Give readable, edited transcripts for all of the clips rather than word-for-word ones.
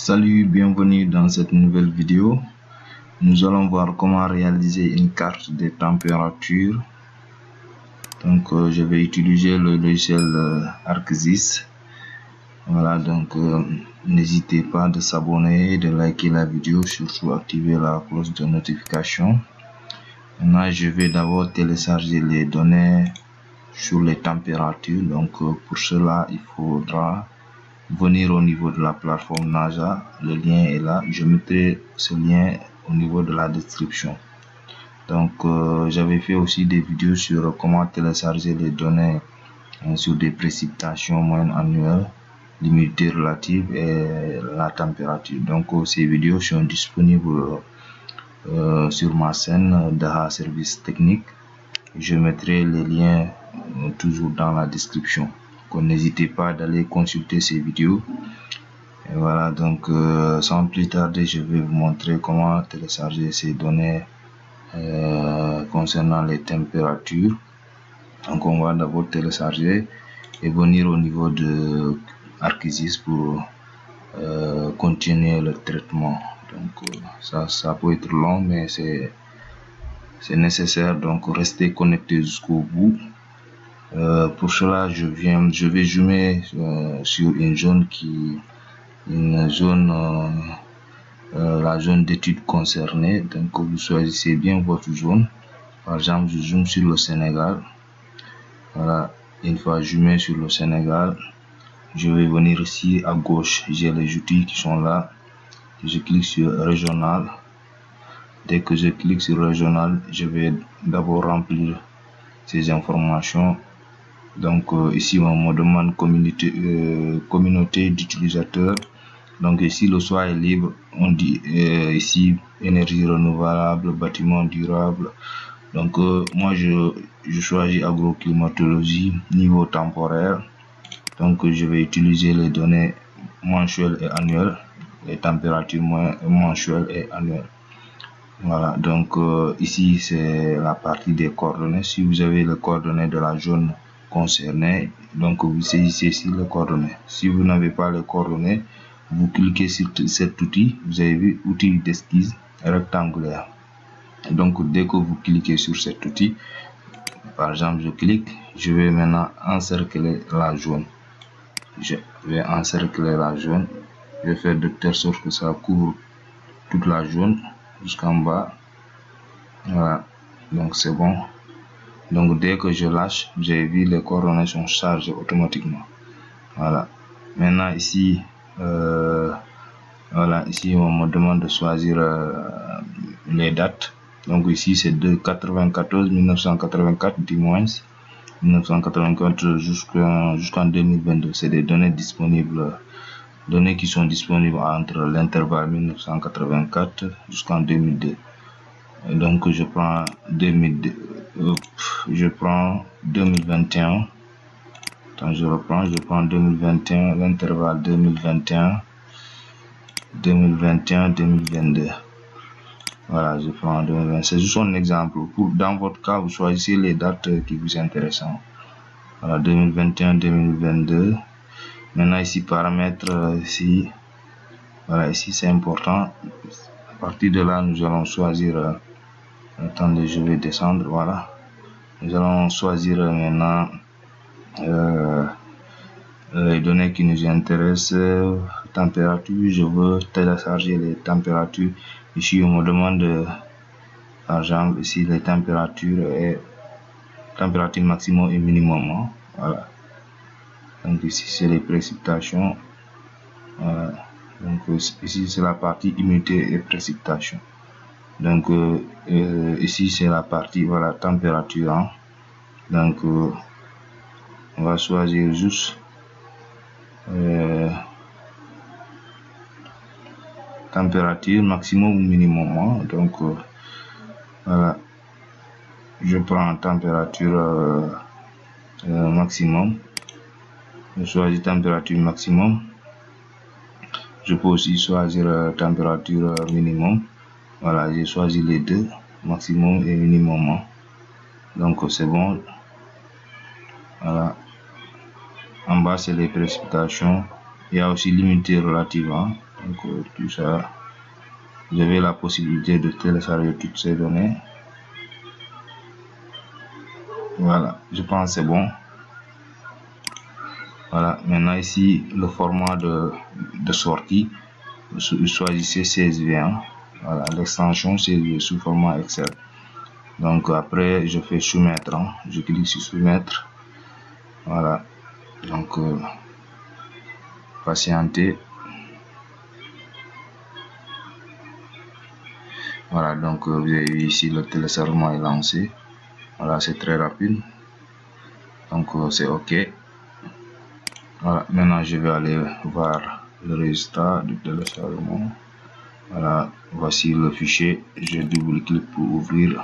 Salut, bienvenue dans cette nouvelle vidéo. Nous allons voir comment réaliser une carte des températures. Donc je vais utiliser le logiciel ArcSys. Voilà, donc n'hésitez pas de s'abonner, de liker la vidéo, surtout activer la cloche de notification. Maintenant, je vais d'abord télécharger les données sur les températures. Donc pour cela, il faudra venir au niveau de la plateforme NASA. Le lien est là. Je mettrai ce lien au niveau de la description. Donc j'avais fait aussi des vidéos sur comment télécharger les données sur des précipitations moyennes annuelles, l'humidité relative et la température. Donc ces vidéos sont disponibles sur ma chaîne Daha Service Technique. Je mettrai les liens toujours dans la description. N'hésitez pas d'aller consulter ces vidéos. Et voilà, donc sans plus tarder, je vais vous montrer comment télécharger ces données concernant les températures. Donc on va d'abord télécharger et venir au niveau de ArcSys pour continuer le traitement. Donc ça peut être long, mais c'est nécessaire, donc restez connecté jusqu'au bout. Pour cela, je vais zoomer sur une zone la zone d'étude concernée. Donc vous choisissez bien votre zone. Par exemple, je zoome sur le Sénégal. Voilà, une fois zoomé sur le Sénégal, je vais venir ici à gauche. J'ai les outils qui sont là. Je clique sur régional. Dès que je clique sur régional, je vais d'abord remplir ces informations. Donc ici on me demande communauté d'utilisateurs. Donc ici le choix est libre. On dit ici énergie renouvelable, bâtiment durable. Donc moi je choisis agroclimatologie, niveau temporaire. Donc je vais utiliser les données mensuelles et annuelles, les températures mensuelles et annuelles. Voilà, donc ici c'est la partie des coordonnées. Si vous avez les coordonnées de la zone concernée, donc vous saisissez ici les coordonnées. Si vous n'avez pas les coordonnées, vous cliquez sur cet outil. Vous avez vu, outil d'esquisse rectangulaire. Donc dès que vous cliquez sur cet outil, par exemple je clique, je vais maintenant encercler la zone. Je vais encercler la zone. Je vais faire de telle sorte que ça couvre toute la zone jusqu'en bas. Voilà, donc c'est bon. Donc dès que je lâche, vous avez vu, les coordonnées sont chargées automatiquement. Voilà, maintenant ici voilà, ici on me demande de choisir les dates. Donc ici c'est de 1984 du moins 1984 jusqu'en 2022. C'est des données disponibles, données qui sont disponibles entre l'intervalle 1984 jusqu'en 2002. Et donc je prends 2021. Attends, je prends 2021, l'intervalle 2021-2022. Voilà, je prends 2020. C'est juste un exemple. Dans votre cas, vous choisissez les dates qui vous intéressent. Voilà, 2021-2022. Maintenant ici paramètres, ici, voilà, ici c'est important. À partir de là, nous allons choisir. Attendez, je vais descendre. Voilà, nous allons choisir maintenant les données qui nous intéressent. Température, je veux télécharger les températures. Ici on me demande par exemple ici les températures et température maximum et minimum. Voilà, donc ici c'est les précipitations. Voilà, donc ici c'est la partie humidité et précipitation. Donc ici c'est la partie, voilà, température. Donc on va choisir juste température maximum ou minimum. Donc voilà, je prends température maximum. Je choisis température maximum. Je peux aussi choisir température minimum. Voilà, j'ai choisi les deux, maximum et minimum. Donc c'est bon. Voilà, en bas c'est les précipitations. Il y a aussi l'humidité relative. Donc tout ça, vous avez la possibilité de télécharger toutes ces données. Voilà, je pense que c'est bon. Voilà, maintenant ici le format de sortie, choisissez CSV1. Voilà, l'extension CSV sous format Excel. Donc après je fais soumettre, je clique sur soumettre. Voilà, donc patienter. Voilà, donc vous avez vu ici le téléchargement est lancé. Voilà, c'est très rapide. Donc c'est OK. Voilà, maintenant je vais aller voir le résultat du téléchargement. Voilà, voici le fichier. Je double-clique pour ouvrir.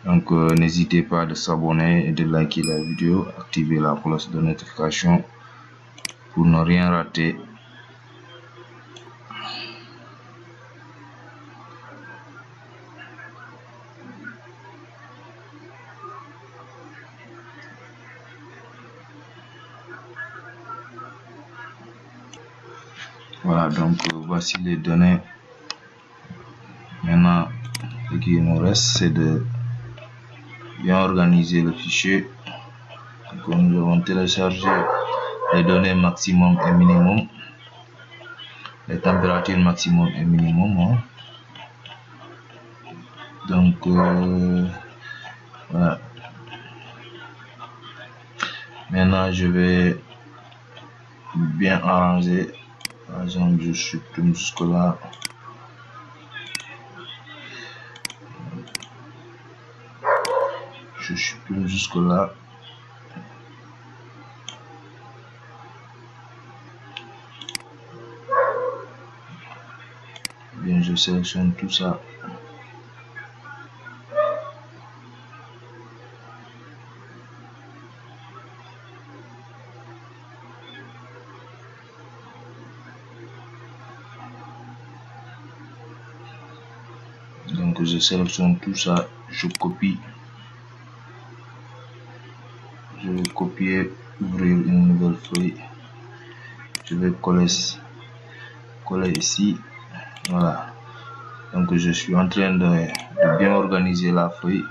Donc n'hésitez pas de s'abonner et de liker la vidéo, activer la cloche de notification pour ne rien rater. Voilà, donc voici les données. Maintenant, ce qui nous reste, c'est de bien organiser le fichier. Donc, nous avons téléchargé les données maximum et minimum, les températures maximum et minimum. Donc, voilà. Maintenant, je vais bien arranger. Par exemple, je supprime jusque là. Je supprime jusque là. Bien, je sélectionne tout ça. Donc, je sélectionne tout ça. Je copie. Je vais copier, ouvrir une nouvelle feuille. Je vais coller ici. Voilà. Donc je suis en train de bien organiser la feuille.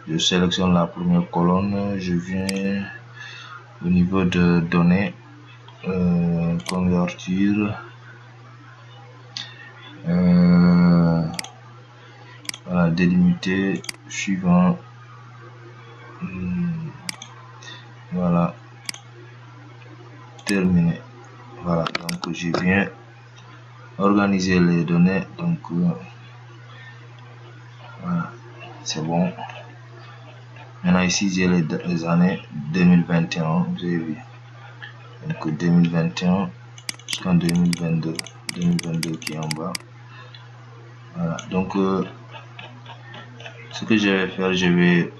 Je sélectionne la première colonne. Je viens au niveau de données, convertir. Voilà, délimiter. Suivant. Voilà. Terminé. Voilà, donc je viens organiser les données. Donc voilà, c'est bon. Maintenant ici j'ai les années 2021, vous avez vu. Donc 2021 jusqu'en 2022 qui est en bas. Voilà, donc ce que je vais faire, je vais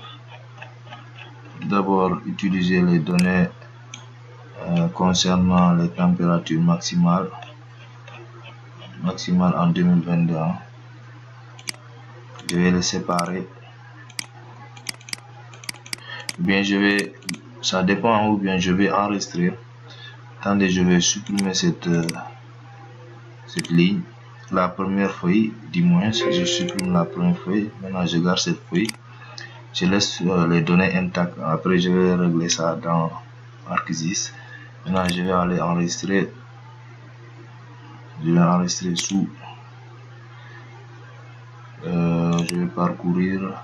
d'abord utiliser les données concernant les températures maximales en 2022. Je vais les séparer. Ou bien ça dépend, ou bien je vais enregistrer. Attendez, je vais supprimer cette ligne. La première feuille, du moins, je supprime la première feuille. Maintenant, je garde cette feuille. Je laisse les données intactes. Après, je vais régler ça dans ArcGIS. Maintenant, je vais aller enregistrer. Je vais enregistrer sous. Je vais parcourir.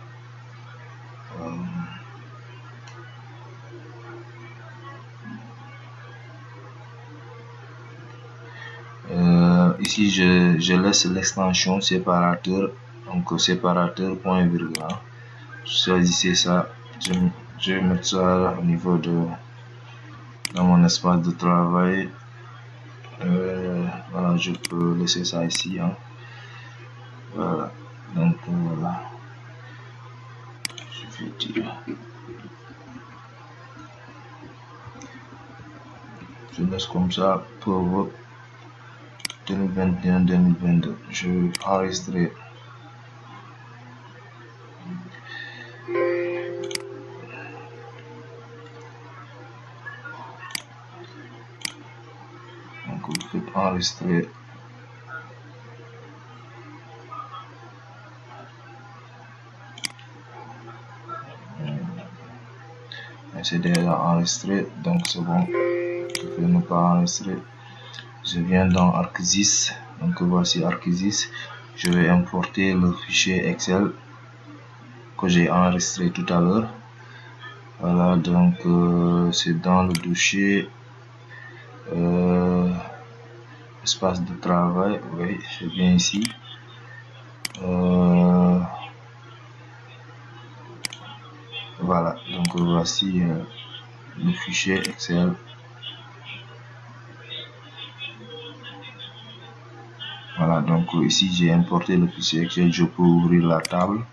Ici, je laisse l'extension séparateur. Donc, séparateur point virgule. Choisissez ça. Je vais mettre ça au niveau dans mon espace de travail. Voilà, je peux laisser ça ici. Voilà, donc voilà, je vais dire, je laisse comme ça pour 2021-2022. Je vais enregistrer. Donc vous faites enregistrer. C'est déjà enregistré, donc c'est bon. Je vais ne pas enregistrer. Je viens dans ArcGIS, donc voici ArcGIS. Je vais importer le fichier Excel que j'ai enregistré tout à l'heure. Voilà, donc c'est dans le dossier espace de travail. Oui, c'est bien ici. Voilà, donc voici le fichier Excel. Voilà, donc ici j'ai importé le fichier Excel. Je peux ouvrir la table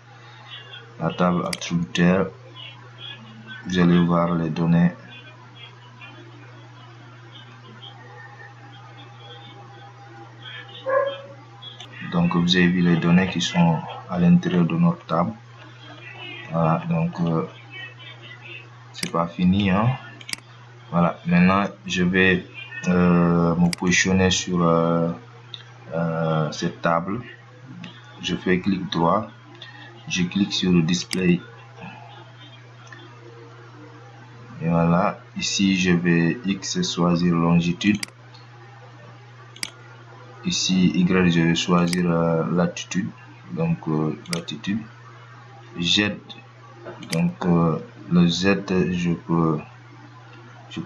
attributaire. Vous allez voir les données. Donc vous avez vu les données qui sont à l'intérieur de notre table. Voilà, donc c'est pas fini, hein. Voilà, maintenant je vais me positionner sur cette table. Je fais clic droit, je clique sur le display. Et voilà, ici je vais X choisir longitude. Ici Y, je vais choisir latitude, donc latitude. Z, donc le Z je peux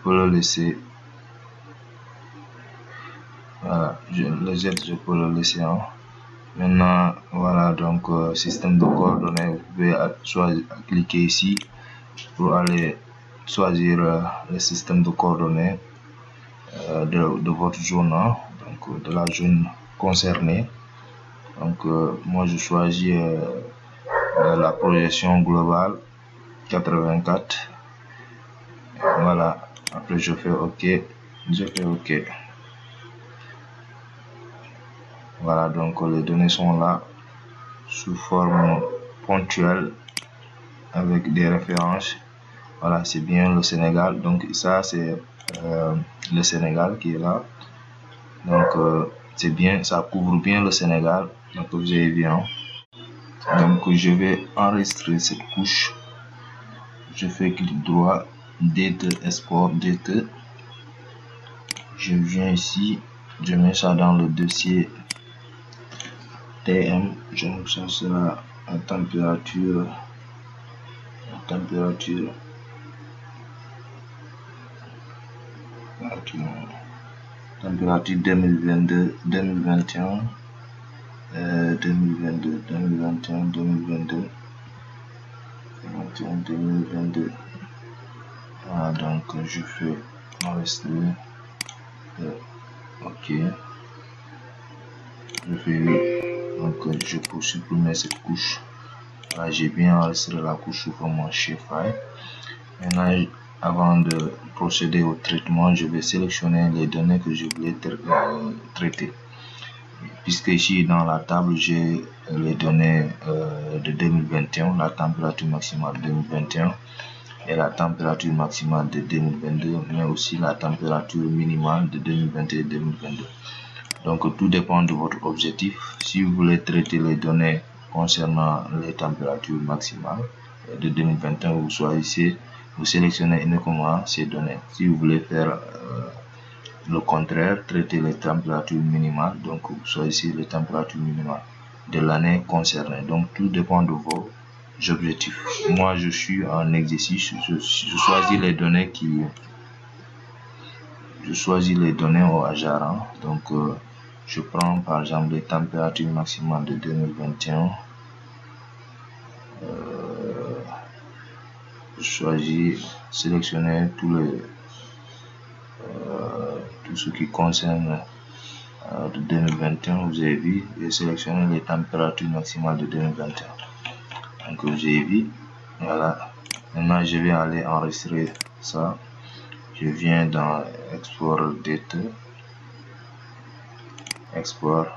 le laisser. Voilà, le Z je peux le laisser, hein. Maintenant voilà, donc système de coordonnées, vous pouvez cliquer ici pour aller choisir le système de coordonnées de votre zone, hein, donc de la zone concernée. Donc moi je choisis la projection globale 84. Voilà, après je fais OK. Voilà, donc les données sont là sous forme ponctuelle avec des références. Voilà, c'est bien le Sénégal. Donc ça c'est le Sénégal qui est là. Donc c'est bien, ça couvre bien le Sénégal. Donc vous avez bien. Donc je vais enregistrer cette couche. Je fais clic droit, DT, export DT. Je viens ici, je mets ça dans le dossier TM. Donc ça sera la température. Température 2022, 2021, 2022, 2021, 2022, 2022. Voilà, donc je fais enregistrer. OK. Je fais oui. Donc je peux supprimer cette couche. Là, j'ai bien enregistré la couche sous format shapefile. Maintenant, avant de procéder au traitement, je vais sélectionner les données que je voulais traiter. Puisque ici dans la table, j'ai les données de 2021, la température maximale de 2021 et la température maximale de 2022, mais aussi la température minimale de 2021 et 2022. Donc tout dépend de votre objectif. Si vous voulez traiter les données concernant les températures maximales de 2021, vous choisissez, vous sélectionnez uniquement ces données. Si vous voulez faire le contraire, traiter les températures minimales, donc vous choisissez les températures minimales de l'année concernée. Donc tout dépend de vos objectifs. Moi je suis en exercice, je choisis les données au hasard, hein. Donc je prends par exemple les températures maximales de 2021. Je choisis sélectionner tout ce qui concerne de 2021. Vous avez vu, j'ai sélectionné les températures maximales de 2021. Donc vous avez vu, voilà. Maintenant je vais aller enregistrer ça. Je viens dans Export Data, Export.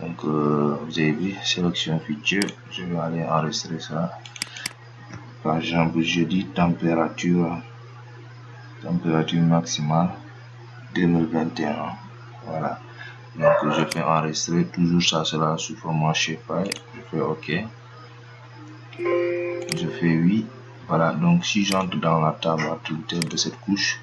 Donc vous avez vu, sélection feature. Je vais aller enregistrer ça. Par exemple, je dis température maximale 2021. Voilà, donc je fais enregistrer. Toujours ça sera sous format shapefile. Je fais OK, je fais oui. Voilà, donc si j'entre dans la table attributaire de cette couche,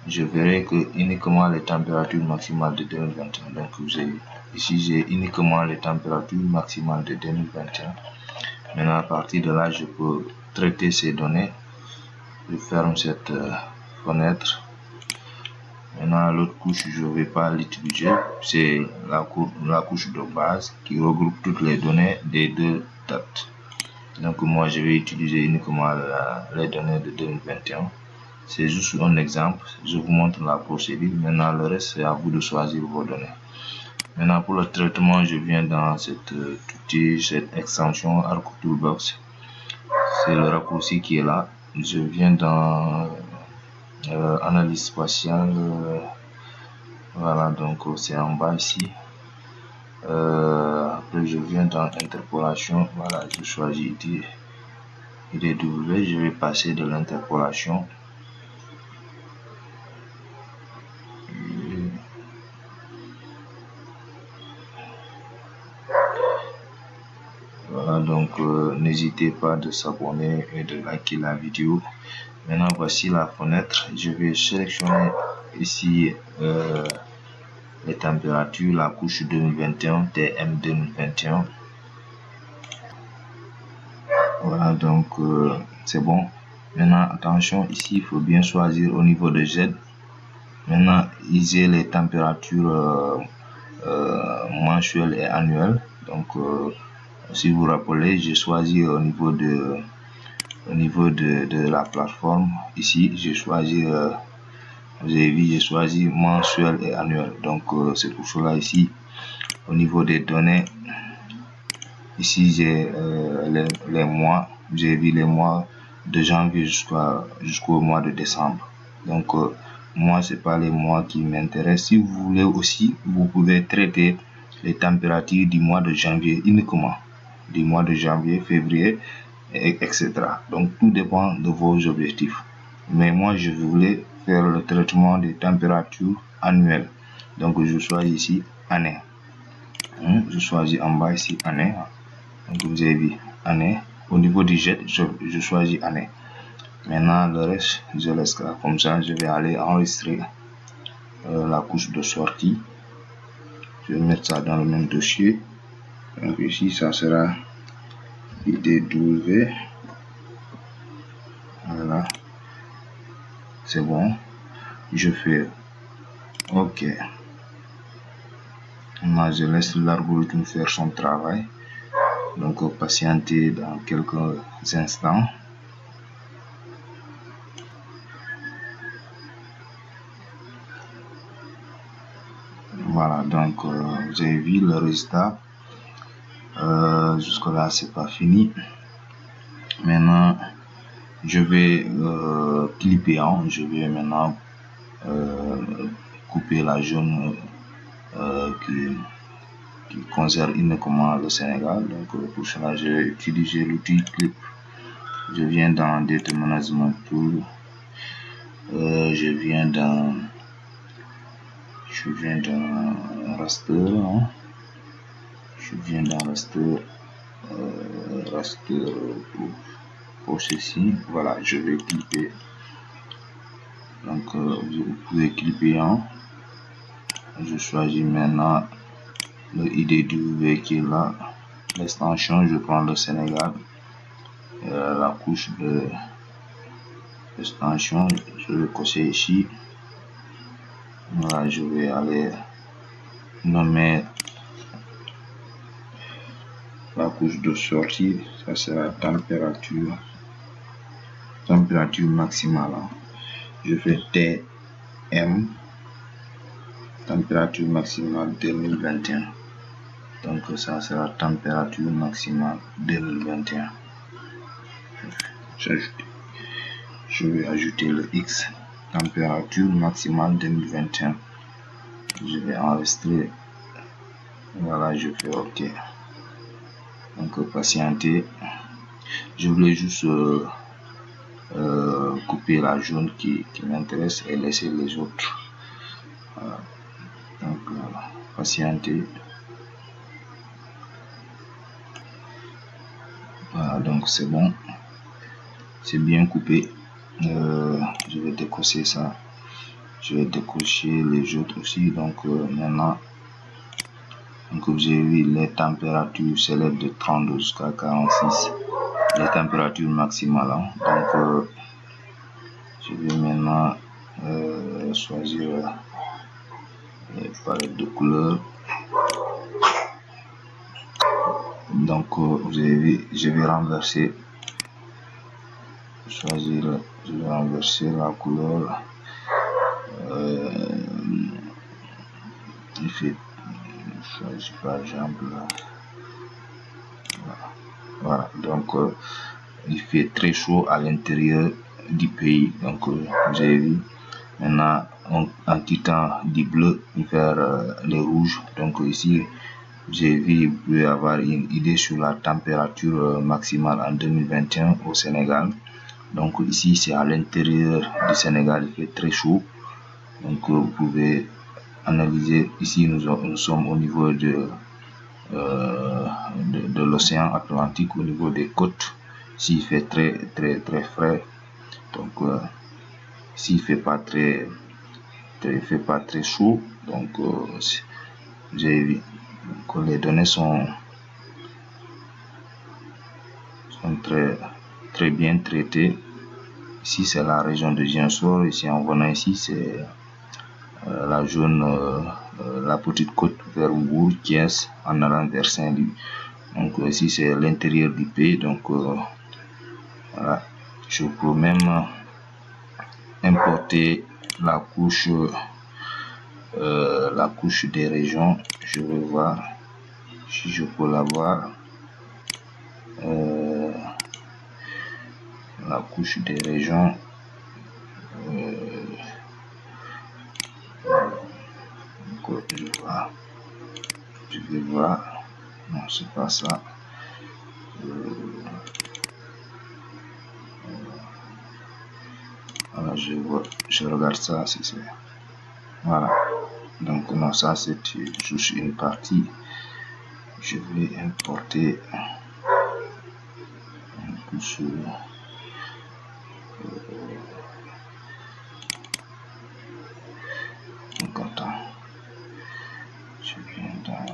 je verrai que uniquement les températures maximales de 2021. Donc vous avez ici, j'ai uniquement les températures maximales de 2021. Maintenant, à partir de là, je peux traiter ces données. Je ferme cette fenêtre. Maintenant, l'autre couche, je ne vais pas l'utiliser. C'est la couche de base qui regroupe toutes les données des deux dates. Donc moi, je vais utiliser uniquement les données de 2021. C'est juste un exemple. Je vous montre la procédure. Maintenant, le reste, c'est à vous de choisir vos données. Maintenant, pour le traitement, je viens dans cet outil, cette extension Arc Toolbox. C'est le raccourci qui est là. Je viens dans analyse spatiale. Voilà, donc c'est en bas ici. Après, je viens dans interpolation. Voilà, je choisis IDW. Je vais passer de l'interpolation. Voilà, donc n'hésitez pas de s'abonner et de liker la vidéo. Maintenant, voici la fenêtre. Je vais sélectionner ici les températures, la couche 2021, TM 2021. Voilà, donc c'est bon. Maintenant, attention, ici, il faut bien choisir au niveau de Z. Maintenant, ici, les températures mensuelles et annuelles. Donc, si vous vous rappelez, j'ai choisi au niveau de la plateforme. Ici, j'ai choisi, vous avez vu, j'ai choisi mensuel et annuel. Donc, c'est pour cela ici, au niveau des données, ici j'ai les mois. J'ai vu les mois de janvier jusqu'au mois de décembre. Donc, moi, c'est pas les mois qui m'intéressent. Si vous voulez aussi, vous pouvez traiter les températures du mois de janvier uniquement, du mois de janvier, février, etc. Donc, tout dépend de vos objectifs. Mais moi, je voulais faire le traitement des températures annuelles. Donc, je choisis ici année. Je choisis en bas ici année. Donc, vous avez vu année. Au niveau du jet, je choisis année. Maintenant, le reste, je laisse là. Comme ça, je vais aller enregistrer la couche de sortie. Je vais mettre ça dans le même dossier. Donc, ici, ça sera IDW. Voilà. C'est bon. Je fais OK. Maintenant, je laisse l'algorithme faire son travail. Donc, patienter dans quelques instants. Voilà, donc vous avez vu le résultat. Jusque là, c'est pas fini. Maintenant, je vais clipper. Je vais maintenant couper la zone qui concerne uniquement le Sénégal. Donc, pour cela, je vais utiliser l'outil clip. Je viens dans Data Management Tool. Je viens dans raster. Je viens dans raster pour ceci. Voilà, je vais clipper. Donc, vous pouvez clipper. Je choisis maintenant le IDW qui est là. L'extension, je prends le Sénégal. La couche de l'extension, je vais cocher ici. Voilà, je vais aller nommer la couche de sortie. Ça sera température maximale. Je fais TM, température maximale 2021. Donc ça sera température maximale 2021. Je vais ajouter le X, température maximale 2021. Je vais enregistrer. Voilà, je fais OK. Donc patienter. Je voulais juste couper la jaune qui m'intéresse et laisser les autres. Voilà. Donc patientez. Voilà, donc c'est bon, c'est bien coupé. Je vais décocher ça, je vais décocher les autres aussi. Donc maintenant, donc vous avez vu, les températures s'élèvent de 32 jusqu'à 46, les températures maximales, hein. Donc je vais maintenant choisir les palettes de couleurs. Donc vous avez vu, je vais renverser, choisir, je vais renverser la couleur. Il fait, choisis par exemple, voilà, donc il fait très chaud à l'intérieur du pays. Donc vous avez vu, maintenant en quittant du bleu vers les rouges. Donc ici j'ai vu, vous pouvez avoir une idée sur la température maximale en 2021 au Sénégal. Donc ici c'est à l'intérieur du Sénégal, il fait très chaud. Donc vous pouvez analyser. Ici nous sommes au niveau de l'océan Atlantique, au niveau des côtes. Ici il fait très frais. Donc ici il fait pas très chaud. Donc j'ai vu que les données sont très bien traitées. Ici c'est la région de Ziguinchor. Ici en venant ici c'est la zone, la petite côte vers Mbour, Thiès, en allant vers Saint-Louis. Donc ici c'est l'intérieur du pays. Donc voilà, je peux même importer la couche des régions. Je vais voir si je peux l'avoir. La couche des régions. Je vais voir. Non, c'est pas ça. Voilà, je regarde ça si c'est. Voilà. Donc non, ça c'est juste une partie. Je vais importer une couche. Donc attends. Je viens dans.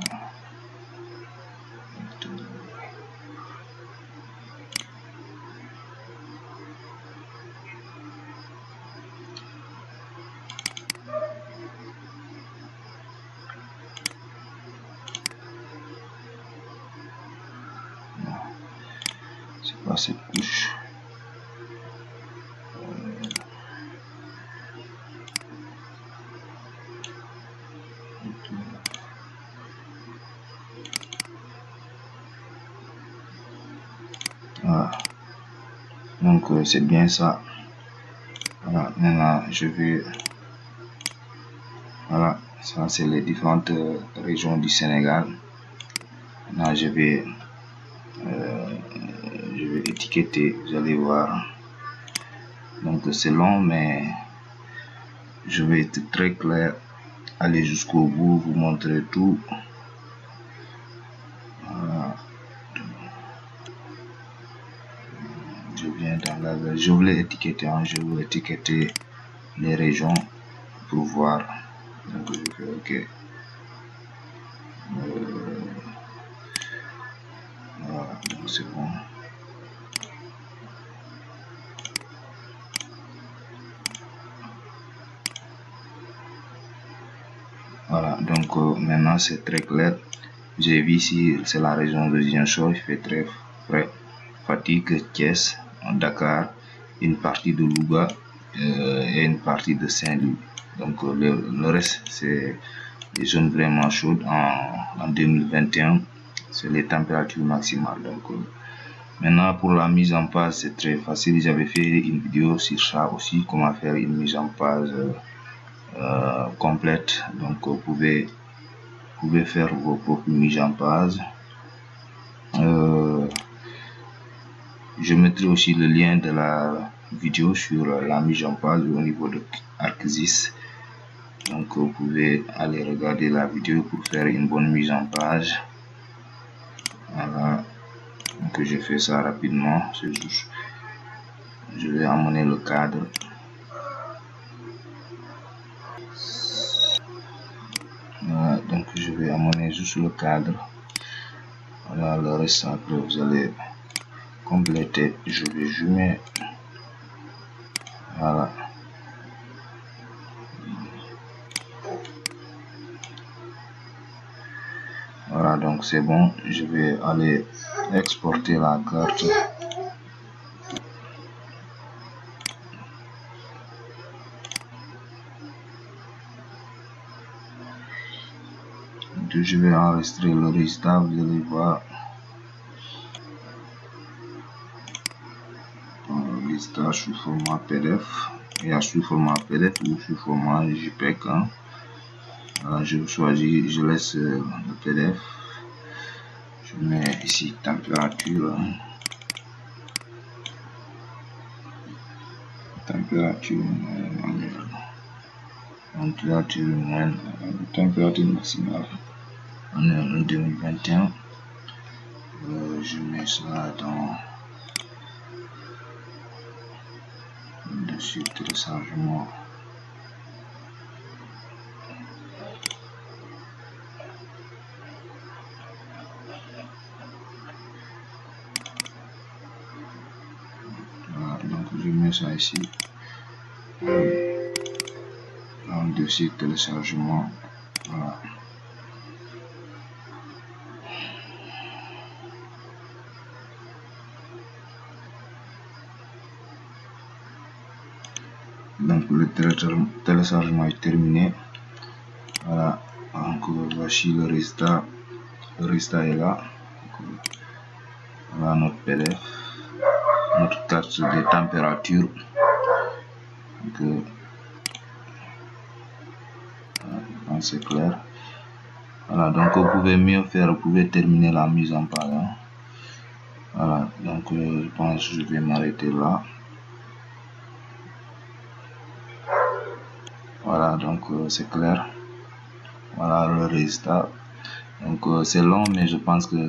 C'est pas cette couche. Voilà. Donc c'est bien ça. Voilà, maintenant je vais. Voilà, ça c'est les différentes régions du Sénégal. Maintenant je vais étiqueter, vous allez voir. Donc c'est long, mais je vais être très clair, aller jusqu'au bout, vous montrer tout. Voilà. Je viens dans la, je voulais étiqueter, hein, je voulais étiqueter les régions pour voir. Donc je fais OK. Voilà, donc c'est bon. Voilà, donc maintenant c'est très clair. J'ai vu ici, c'est la région de Ziguinchor, il fait très frais. Fatick, Thiès, Dakar, une partie de Louga et une partie de Saint-Louis. Donc le reste, c'est des zones vraiment chaudes. En 2021, c'est les températures maximales. Donc maintenant, pour la mise en page, c'est très facile. J'avais fait une vidéo sur ça aussi, comment faire une mise en page complète. Donc vous pouvez faire vos propres mises en page. Je mettrai aussi le lien de la vidéo sur la mise en page au niveau de ArcGIS. Donc vous pouvez aller regarder la vidéo pour faire une bonne mise en page. Voilà, donc je fais ça rapidement. C'est juste, je vais amener le cadre. Voilà, donc je vais amener juste le cadre. Voilà, le reste après vous allez compléter. Je vais zoomer. Voilà. Voilà, donc c'est bon. Je vais aller exporter la carte. Donc, je vais enregistrer le résultat. Vous allez voir. Le résultat sous format PDF. Il y a sous format PDF ou sous format JPEG. Hein. Voilà, je choisis, je laisse le PDF. Je mets ici température. Température manuelle. Température moyenne. Température maximale. On est en 2021. Je mets ça dans le dossier téléchargement. Voilà, donc je mets ça ici dans le dossier téléchargement. Voilà. Donc le téléchargement est terminé. Voilà, donc voici le résultat. Le résultat est là. Voilà notre PDF, notre carte de température. Donc, c'est clair. Voilà, donc vous pouvez mieux faire, vous pouvez terminer la mise en page. Hein. Voilà, donc je pense que je vais m'arrêter là. Voilà, donc c'est clair. Voilà le résultat. Donc c'est long, mais je pense que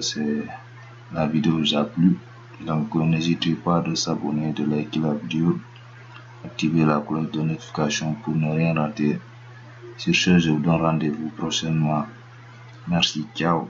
la vidéo vous a plu. Donc n'hésitez pas de s'abonner, de liker la vidéo, activer la cloche de notification pour ne rien rater. Sur ce, je vous donne rendez-vous prochainement. Merci, ciao.